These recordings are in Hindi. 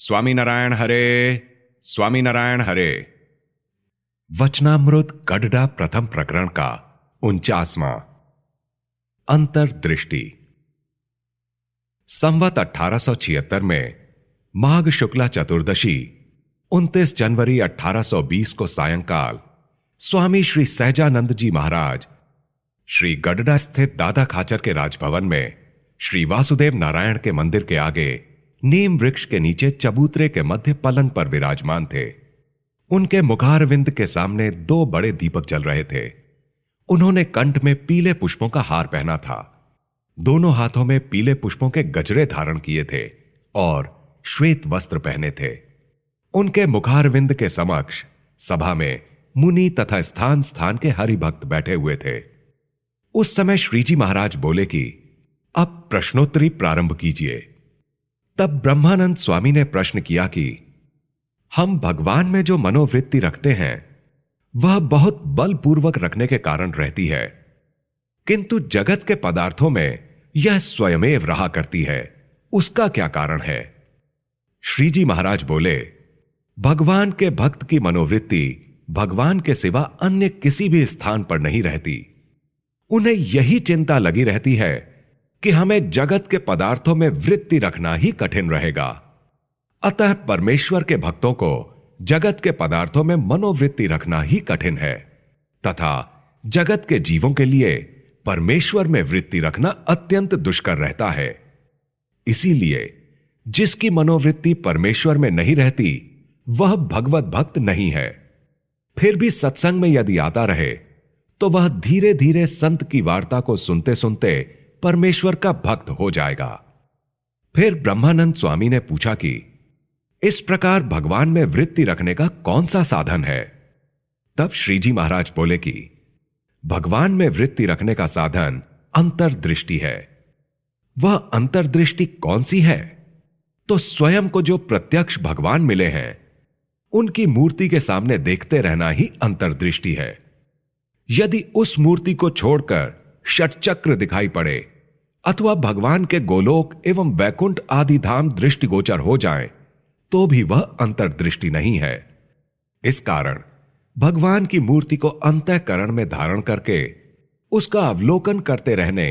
स्वामीनारायण हरे, स्वामीनारायण हरे। वचनामृत गडडा प्रथम प्रकरण का 49वां। अंतर्दृष्टि। संवत 1876 में माघ शुक्ला चतुर्दशी 29 जनवरी 1820 को सायंकाल स्वामी श्री सहजानंद जी महाराज श्री गडडा स्थित दादा खाचर के राजभवन में श्री वासुदेव नारायण के मंदिर के आगे नीम वृक्ष के नीचे चबूतरे के मध्य पलंग पर विराजमान थे। उनके मुखारविंद के सामने 2 बड़े दीपक जल रहे थे। उन्होंने कंठ में पीले पुष्पों का हार पहना था, दोनों हाथों में पीले पुष्पों के गजरे धारण किए थे और श्वेत वस्त्र पहने थे। उनके मुखारविंद के समक्ष सभा में मुनि तथा स्थान स्थान के हरिभक्त बैठे हुए थे। उस समय श्रीजी महाराज बोले कि अब प्रश्नोत्तरी प्रारंभ कीजिए। तब ब्रह्मानंद स्वामी ने प्रश्न किया कि हम भगवान में जो मनोवृत्ति रखते हैं वह बहुत बलपूर्वक रखने के कारण रहती है, किंतु जगत के पदार्थों में यह स्वयमेव रहा करती है, उसका क्या कारण है? श्रीजी महाराज बोले, भगवान के भक्त की मनोवृत्ति भगवान के सिवा अन्य किसी भी स्थान पर नहीं रहती। उन्हें यही चिंता लगी रहती है कि हमें जगत के पदार्थों में वृत्ति रखना ही कठिन रहेगा। अतः परमेश्वर के भक्तों को जगत के पदार्थों में मनोवृत्ति रखना ही कठिन है तथा जगत के जीवों के लिए परमेश्वर में वृत्ति रखना अत्यंत दुष्कर रहता है। इसीलिए जिसकी मनोवृत्ति परमेश्वर में नहीं रहती वह भगवत भक्त नहीं है। फिर भी सत्संग में यदि आता रहे तो वह धीरे धीरे संत की वार्ता को सुनते सुनते परमेश्वर का भक्त हो जाएगा। फिर ब्रह्मानंद स्वामी ने पूछा कि इस प्रकार भगवान में वृत्ति रखने का कौन सा साधन है? तब श्रीजी महाराज बोले कि भगवान में वृत्ति रखने का साधन अंतर्दृष्टि है। वह अंतर्दृष्टि कौन सी है? तो स्वयं को जो प्रत्यक्ष भगवान मिले हैं उनकी मूर्ति के सामने देखते रहना ही अंतर्दृष्टि है। यदि उस मूर्ति को छोड़कर षटचक्र दिखाई पड़े अथवा भगवान के गोलोक एवं वैकुंठ आदि धाम दृष्टिगोचर हो जाएं, तो भी वह अंतर्दृष्टि नहीं है। इस कारण भगवान की मूर्ति को अंतःकरण में धारण करके उसका अवलोकन करते रहने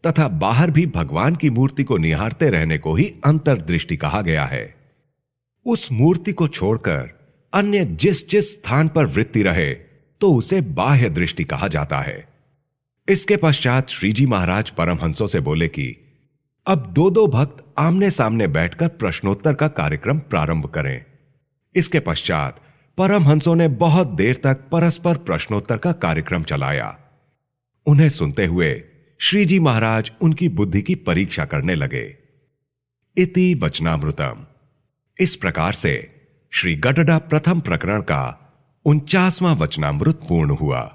तथा बाहर भी भगवान की मूर्ति को निहारते रहने को ही अंतर्दृष्टि कहा गया है। उस मूर्ति को छोड़कर अन्य जिस जिस स्थान पर वृत्ति रहे तो उसे बाह्य दृष्टि कहा जाता है। इसके पश्चात श्रीजी महाराज परमहंसों से बोले कि अब 2 भक्त आमने सामने बैठकर प्रश्नोत्तर का कार्यक्रम प्रारंभ करें। इसके पश्चात परमहंसों ने बहुत देर तक परस्पर प्रश्नोत्तर का कार्यक्रम चलाया। उन्हें सुनते हुए श्रीजी महाराज उनकी बुद्धि की परीक्षा करने लगे। इति वचनामृतम। इस प्रकार से श्री गडडा प्रथम प्रकरण का 49वां वचनामृत पूर्ण हुआ।